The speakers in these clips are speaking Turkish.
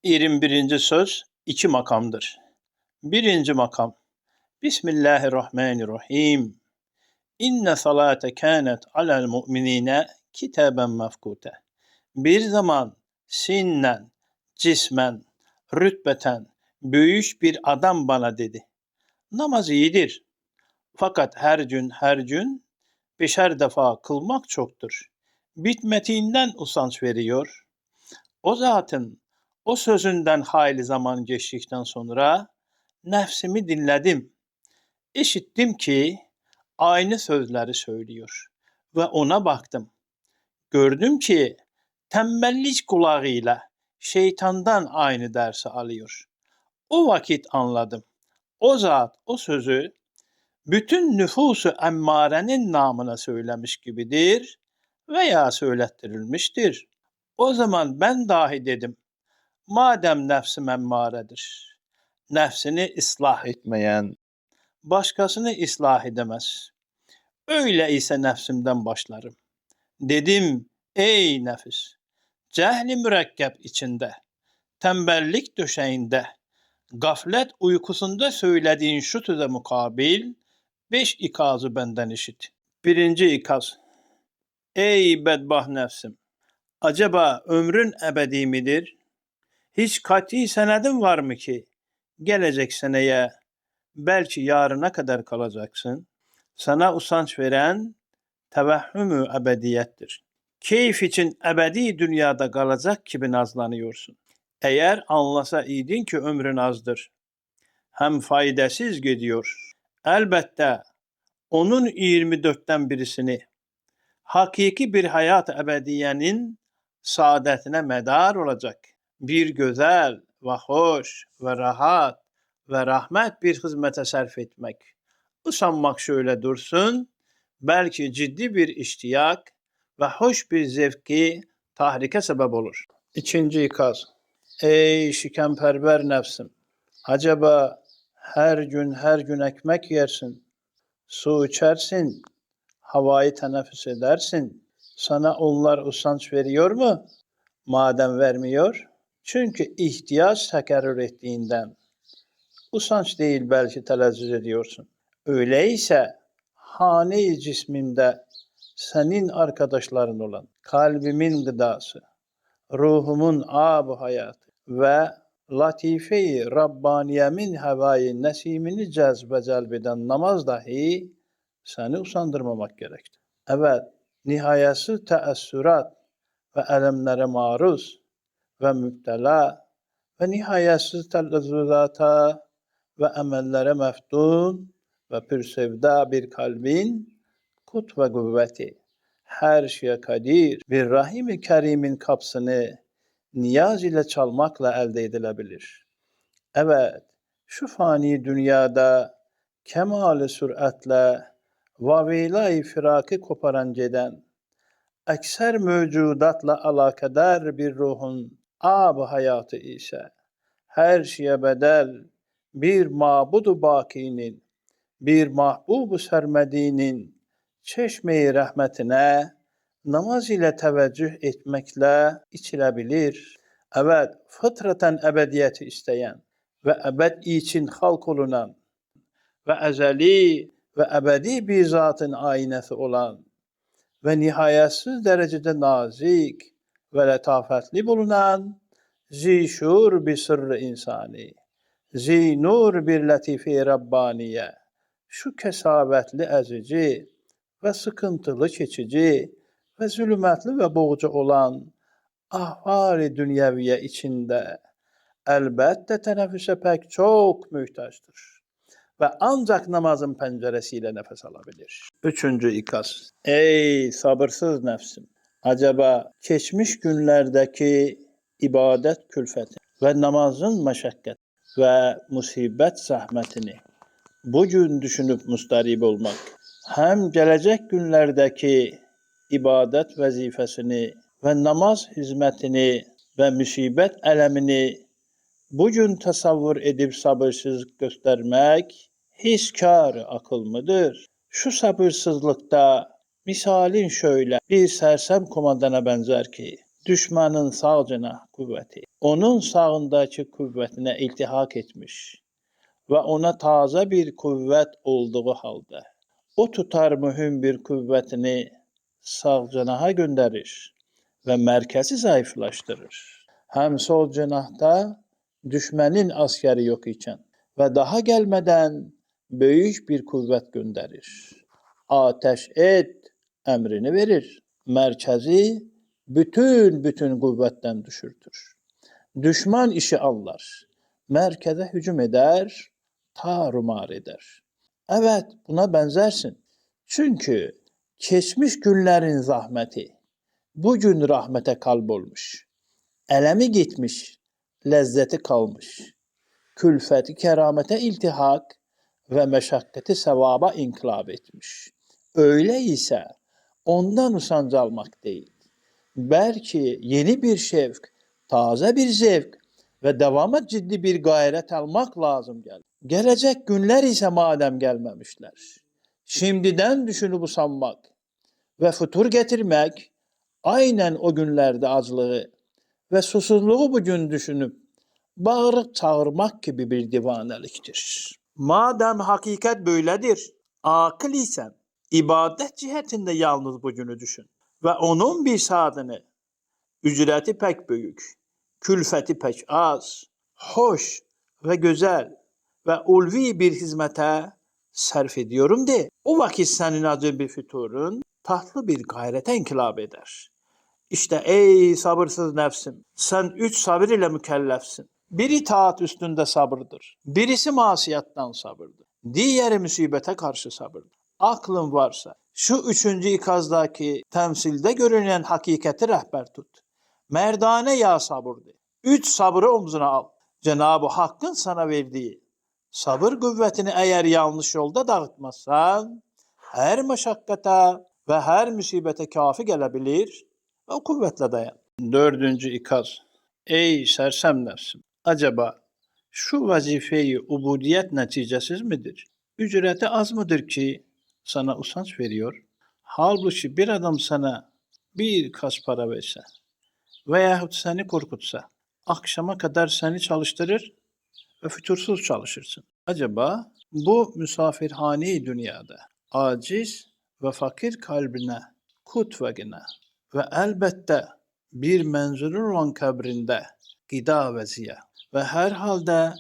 21. söz 2 makamdır. 1. makam. Bismillahirrahmanirrahim. İnne salate kânet alel mu'minine kitaben mefkûte. Bir zaman sinnen, cismen, rütbeten büyük bir adam bana dedi. Namaz iyidir. Fakat her gün beşer defa kılmak çoktur. Bitmetiğinden usanç veriyor. O zatın o sözünden hayli zaman geçtikten sonra nefsimi dinledim. İşittim ki aynı sözleri söylüyor ve ona baktım. Gördüm ki tembellik kulağıyla şeytandan aynı dersi alıyor. O vakit anladım. O zat o sözü bütün nüfusu emmarenin namına söylemiş gibidir veya söylettirilmiştir. O zaman ben dahi dedim, madem nefsim emmaredir, nefsini ıslah etmeyen başkasını ıslah edemez. Öyleyse nefsimden başlarım. Dedim, ey nefis, cehli mürekkep içinde, tembellik döşeğinde, gaflet uykusunda söylediğin şu söze mukabil 5 ikazı benden işit. 1. ikaz. Ey bedbah nefsim, acaba ömrün ebedi midir? Hiç kat'i senedin var mı ki gelecek seneye belki yarına kadar kalacaksın? Sana usanç veren tevehhümü ebediyettir. Keyif için ebedi dünyada kalacak gibi nazlanıyorsun. Eğer anlasa iydin ki ömrün azdır. Hem faydasız gidiyor. Elbette onun 24'ten birisini hakiki bir hayat ebediyenin saadetine medar olacak. Bir güzel ve hoş ve rahat ve rahmet bir hizmete sarf etmek. Usanmak şöyle dursun, belki ciddi bir iştiyak ve hoş bir zevki tahrike sebep olur. 2. ikaz. Ey şikenperver nefsim, acaba her gün ekmek yersin, su içersin, havayı teneffüs edersin. Sana onlar usanç veriyor mu? Madem vermiyor, çünkü ihtiyaç tekerrür ettiğinden. Usanç değil belki telezzüz ediyorsun. Öyleyse hane-i cismimde senin arkadaşların olan kalbimin gıdası, ruhumun ab-ı hayatı ve latife-i Rabbaniyemin hevai nesimini cezbe celbeden namaz dahi seni usandırmamak gerektir. Evet, nihayetsiz teessürat ve elemlere maruz ve müptela ve nihayetsiz telezzüzata ve emellere meftun ve pürsevda bir kalbin kut ve kuvveti, her şeye kadir bir Rahim-i Kerim'in kapısını niyaz ile çalmakla elde edilebilir. Evet, şu fani dünyada kemal-i süratle vavila-i firaki koparan giden, ekser mevcudatla alakadar bir ruhun ab-ı hayatı ise, her şeye bedel bir mabud-u bakinin, bir mahbub-u sermedinin çeşme-i rahmetine namaz ile teveccüh etmekle içilebilir. Evet, fıtraten ebediyeti isteyen ve ebed için halk olunan ve ezeli ve ebedi bir zatın aynesi olan ve nihayetsiz derecede nazik ve letafetli bulunan zişur bir sırrı insani, zinur bir latife-i Rabbaniye, şu kesavetli ezici ve sıkıntılı geçici ve zulümetli ve boğucu olan ahval-i dünyeviye içinde elbette teneffüse pek çok muhtaçtır ve ancak namazın penceresiyle nefes alabilir. 3. ikaz. Ey sabırsız nefsim! Acaba geçmiş günlerdeki ibadet külfeti ve namazın meşakkat ve musibet zahmetini bugün düşünüp mustarip olmak, hem gelecek günlerdeki ibadet vazifesini ve namaz hizmetini ve musibet elemini bugün tasavvur edip sabırsız göstermek hiskar akıl mıdır? Şu sabırsızlıkta misalin şöyle bir sersem komandana benzer ki düşmanın sağ cenah kuvveti onun sağındaki kuvvetine iltihak etmiş ve ona taze bir kuvvet olduğu halde o tutar mühim bir kuvvetini sağ cenaha gönderir ve merkezi zayıflaştırır. Hem sol cenahta düşmenin askeri yok iken ve daha gelmeden büyük bir kuvvet gönderir. Ateş et emrini verir. Merkezi bütün kuvvetten düşürtür. Düşman işi anlar. Merkeze hücum eder, tarumar eder. Evet, buna benzersin. Çünkü geçmiş günlerin zahmeti bugün rahmete kalp olmuş. Elemi gitmiş, lezzeti kalmış. Külfeti keramete iltihak ve meşakkati sevaba inkılap etmiş. Öyleyse ondan usanç almak değil, belki yeni bir şevk, taze bir zevk ve devamlı ciddi bir gayret almak lazım gelir. Gelecek günler ise madem gelmemişler, şimdiden düşünüp usanmak ve futur getirmek, aynen o günlerde acılığı ve susuzluğu bugün düşünüp bağırıp çağırmak gibi bir divaneliktir. Madem hakikat böyledir, akıl isen ibadet cihetinde yalnız bugünü düşün ve onun bir saatini, ücreti pek büyük, külfeti pek az, hoş ve güzel ve ulvi bir hizmete sarf ediyorum de, o vakit senin acı bir füturun tatlı bir gayrete inkılap eder. İşte ey sabırsız nefsim, sen 3 sabır ile mükellefsin. Biri taat üstünde sabırdır. Birisi masiyattan sabırdır. Diğeri musibete karşı sabırdır. Aklın varsa şu 3. ikazdaki temsilde görünen hakikati rehber tut. Merdane ya sabırdı. 3 sabrı omzuna al. Cenab-ı Hakk'ın sana verdiği sabır kuvvetini eğer yanlış yolda dağıtmazsan her meşakkata ve her musibete kafi gelebilir. O kuvvetle dayan. 4. ikaz. Ey sersem nefsim! Acaba şu vazifeyi ubudiyet neticesiz midir? Ücreti az mıdır ki sana usanç veriyor? Halbuki bir adam sana bir kas para verse veyahut seni korkutsa, akşama kadar seni çalıştırır ve fütursuz çalışırsın. Acaba bu misafirhane-i dünyada aciz ve fakir kalbine kut ve gına ve elbette bir menzuru olan kabrinde gıda ve ziya ve herhalde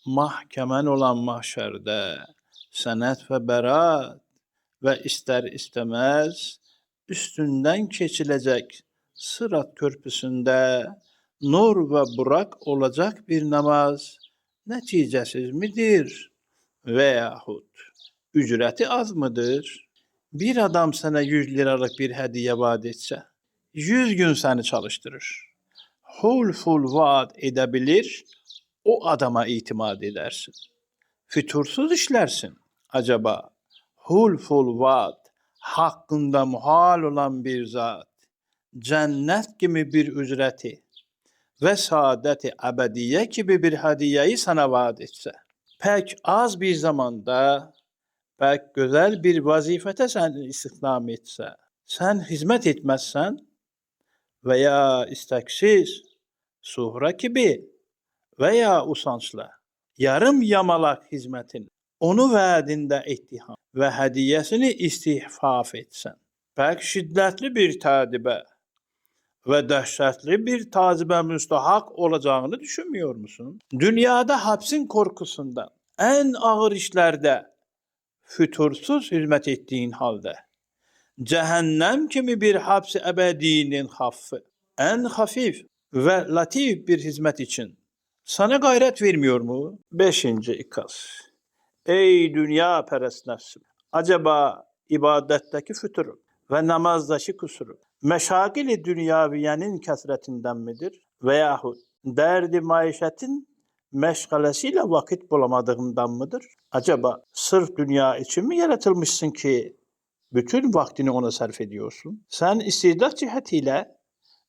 mahkemen olan mahşerde senet ve beraat ve ister istemez üstünden geçilecek Sırat Köprüsü'nde nur ve burak olacak bir namaz neticesiz midir veyahut ücreti az mıdır? Bir adam sana 100 liralık bir hediye vaat etse, 100 gün seni çalıştırır. Hulful vaat edebilir, o adama itimat edersin. Fütursuz işlersin. Acaba hulful vaat hakkında muhal olan bir zat, cennet gibi bir ücreti ve saadeti ebediye gibi bir hediyeyi sana vaat etse, pek az bir zamanda, pek güzel bir vazifete seni istihdam etse, sen hizmet etmezsen veya isteksiz, suhra gibi veya usançla, yarım yamalak hizmetin, onu vaadinde ittiham ve hediyesini istihfaf etsen, pek şiddetli bir tadibe ve dehşetli bir tazibe müstahak olacağını düşünmüyor musun? Dünyada hapsin korkusundan, en ağır işlerde fütursuz hizmet ettiğin halde, cehennem gibi bir hapsi ebedinin haffı, en hafif ve latif bir hizmet için sana gayret vermiyor mu? 5. ikaz. Ey dünya perest nefsim! Acaba ibadetteki füturu ve namazdaki kusuru, meşagil-i dünyaviyenin kesretinden midir? Veyahut derdi maişetin meşgalesiyle vakit bulamadığından mıdır? Acaba sırf dünya için mi yaratılmışsın ki bütün vaktini ona sarf ediyorsun? Sen istidat cihetiyle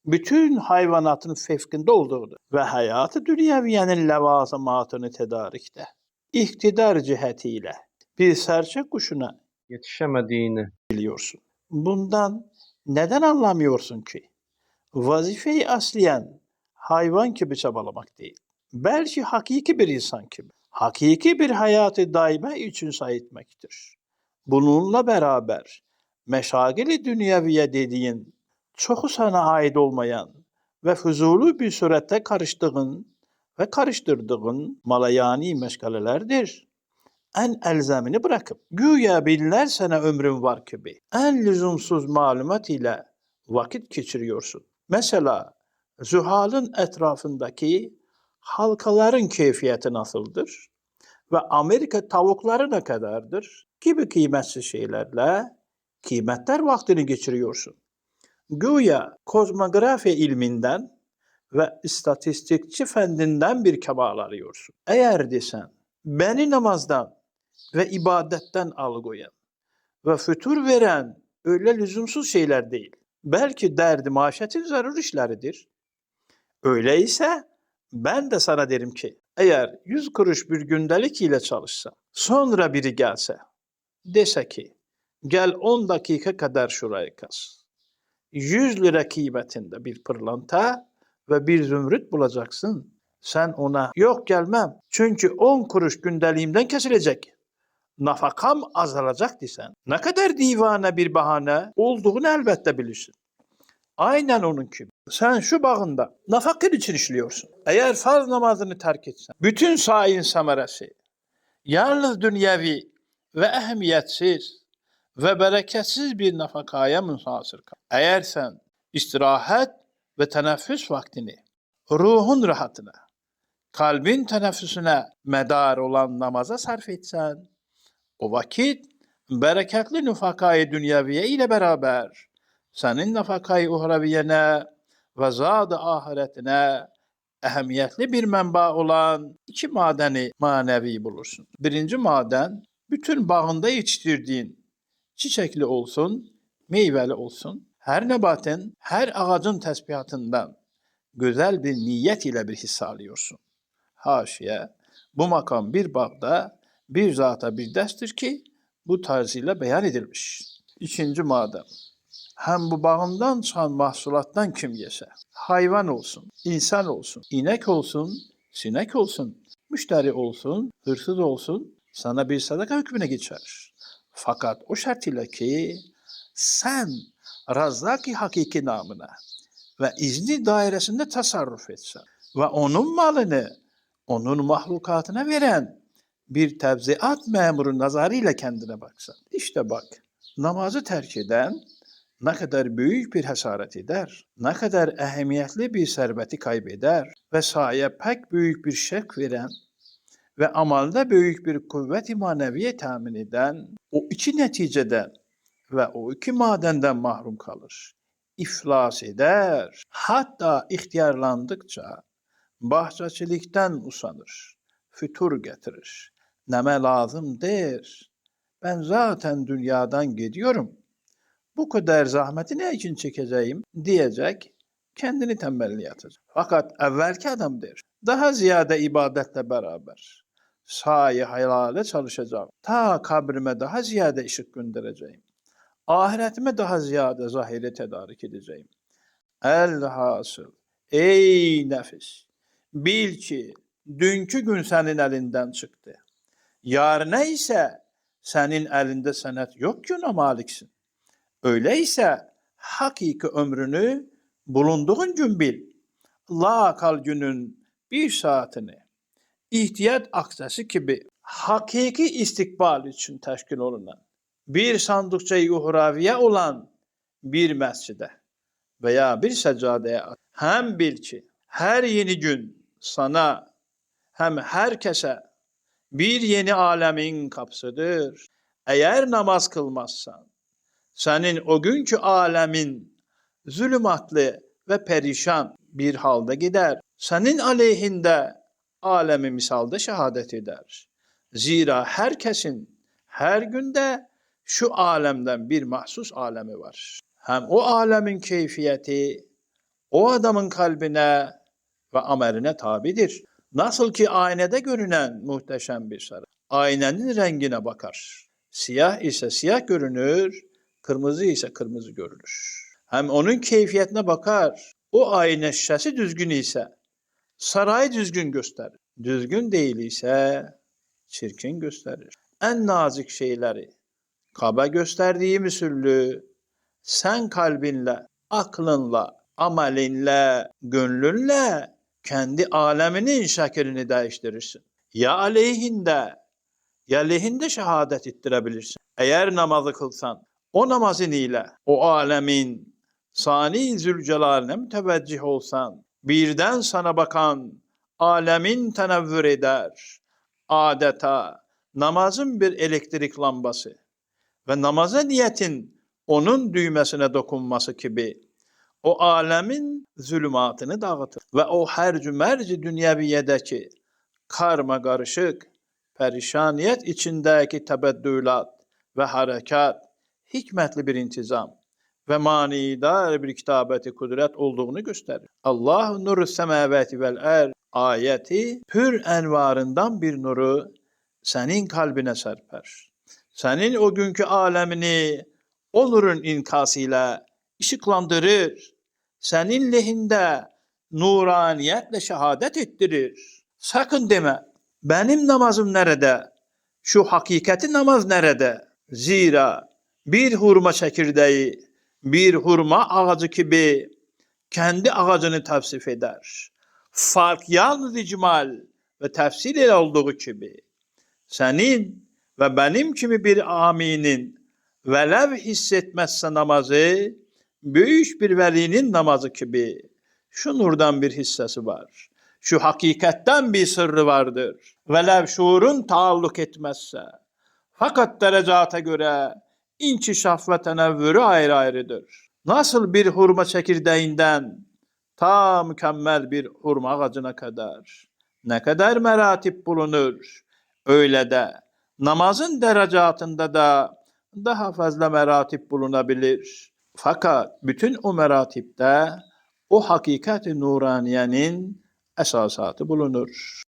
bütün hayvanatın fevkinde olduğunu ve hayatı dünyaviyenin levazımatını tedarikte, iktidar cihetiyle bir serçe kuşuna yetişemediğini biliyorsun. Bundan neden anlamıyorsun ki? Vazifeyi asliyen hayvan gibi çabalamak değil. Belki hakiki bir insan gibi. Hakiki bir hayatı daime için sayitmektir. Bununla beraber meşagili dünyeviye dediğin çoku sana ait olmayan ve fuzuli bir surette karıştırdığın malayani meşgalelerdir. En elzemini bırakıp güya binler sene ömrün var gibi en lüzumsuz malumat ile vakit geçiriyorsun. Mesela Zühal'ın etrafındaki halkaların keyfiyeti nasıldır ve Amerika tavukları ne kadardır gibi kıymetsiz şeylerle kıymetler vaktini geçiriyorsun. Güya kozmografi ilminden ve istatistikçi fendinden bir kemal arıyorsun. Eğer desen beni namazdan ve ibadetten alıkoyan ve fütur veren öyle lüzumsuz şeyler değil. Belki derdi maişetin zarur işleridir. Öyleyse ben de sana derim ki eğer 100 kuruş bir gündelik ile çalışsa, sonra biri gelse, dese ki gel 10 dakika kadar şurayı kaz. 100 lira kıymetinde bir pırlanta ve bir zümrüt bulacaksın. Sen ona yok gelmem çünkü 10 kuruş gündeliğimden kesilecek. Nafakam azalacak desen ne kadar divane bir bahane olduğunu elbette bilirsin. Aynen onun gibi. Sen şu bağında nafakan için işliyorsun. Eğer farz namazını terk etsen, bütün sayin semeresi yalnız dünyevi ve ehemmiyetsiz ve bereketsiz bir nafakaya münhasır kal. Eğer sen istirahat ve teneffüs vaktini ruhun rahatına, kalbin teneffüsüne medar olan namaza sarf etsen, o vakit bereketli nafakayı dünyeviye ile beraber senin nafakayı uhraviyene ve zat-ı ahiretine ehemmiyetli bir menba olan iki madeni manevi bulursun. Birinci maden, bütün bağında yetiştirdiğin çiçekli olsun, meyveli olsun, her nebatin, her ağacın tesbihatından güzel bir niyet ile bir hisse alıyorsun. Haşiye, bu makam bir bağda bir zata bir destir ki bu tarzıyla beyan edilmiş. İkinci maden, hem bu bağımdan çıkan mahsulattan kim yese, hayvan olsun, insan olsun, inek olsun, sinek olsun, müşteri olsun, hırsız olsun, sana bir sadaka hükmüne geçer. Fakat o şart ile ki sen Razzak-ı Hakiki namına ve izni dairesinde tasarruf etsen ve onun malını onun mahlukatına veren bir tevziat memuru nazarıyla kendine baksan. İşte bak, namazı terk eden ne kadar büyük bir hasaret eder, ne kadar ehemmiyetli bir serveti kaybeder ve saye pek büyük bir şek veren ve amalda büyük bir kuvvet-i maneviye temin eden o iki neticeden ve o iki madenden mahrum kalır. İflas eder. Hatta ihtiyarlandıkça bahçecilikten usanır. Fütur getirir. Neme lazım der. Ben zaten dünyadan gidiyorum. Bu kadar zahmeti ne için çekeceğim diyecek, kendini tembelliğe atacak. Fakat evvelki adam der, daha ziyade ibadetle beraber sahi helale çalışacağım. Ta kabrime daha ziyade ışık göndereceğim. Ahiretime daha ziyade zahiri tedarik edeceğim. Elhasıl, ey nefis, bil ki dünkü gün senin elinden çıktı. Yarına ise senin elinde senet yok ki ona maliksin. Öyleyse hakiki ömrünü bulunduğun gün bil. Lakal günün bir saatini ihtiyat aksesi gibi hakiki istikbal için teşkil olunan bir sandıkçayı uhraviye olan bir mescide veya bir seccadeye at. Hem bil ki her yeni gün sana hem herkese bir yeni alemin kapsıdır. Eğer namaz kılmazsan senin o günkü alemin zulümatlı ve perişan bir halde gider. Senin aleyhinde alemi misalda şehadet eder. Zira herkesin her günde şu alemden bir mahsus alemi var. Hem o alemin keyfiyeti o adamın kalbine ve ameline tabidir. Nasıl ki aynada görünen muhteşem bir saray, aynanın rengine bakar. Siyah ise siyah görünür, kırmızı ise kırmızı görülür. Hem onun keyfiyetine bakar. O ayna şişəsi düzgün isə sarayı düzgün göstərir. Düzgün deyil isə çirkin göstərir. Ən nazik şeyləri Kaba gösterdiği müsüllü sen kalbinle, aklınla, amelinle, gönlünle kendi aleminin şeklini değiştirirsin. Ya aleyhinde, ya lehinde şehadet ettirebilirsin. Eğer namazı kılsan, o namazın ile o alemin Sani Zülcelal'ine müteveccih olsan, birden sana bakan alemin tenevvür eder. Adeta namazın bir elektrik lambası ve namaza niyetin onun düğmesine dokunması gibi o alemin zulümatını dağıtır. Ve o hercü merci dünyeviyedeki karma karışık, perişaniyet içindeki tebeddülat ve harekat, hikmetli bir intizam ve manidar bir kitabeti kudret olduğunu gösterir. Allah nuru semavati vel er ayeti pür envarından bir nuru senin kalbine serper. Senin o günkü alemini o nurun inkasıyla ışıklandırır. Senin lehinde nuraniyetle şehadet ettirir. Sakın deme, benim namazım nerede? Şu hakikati namaz nerede? Zira bir hurma çekirdeği, bir hurma ağacı gibi kendi ağacını tavsif eder. Fark yalnız icmal ve tefsir ile olduğu gibi senin ve benim kimi bir aminin velev hissetmezse namazı, büyük bir velinin namazı gibi şu nurdan bir hissesi var. Şu hakikatten bir sırrı vardır. Velev şuurun taalluk etmezse. Fakat derecata göre inkişaf ve tenevvürü ayrı ayrıdır. Nasıl bir hurma çekirdeğinden ta mükemmel bir hurma ağacına kadar ne kadar meratip bulunur, öyle de namazın derecatında da daha fazla meratip bulunabilir. Fakat bütün o meratipte o hakikat-i nuraniyenin esasatı bulunur.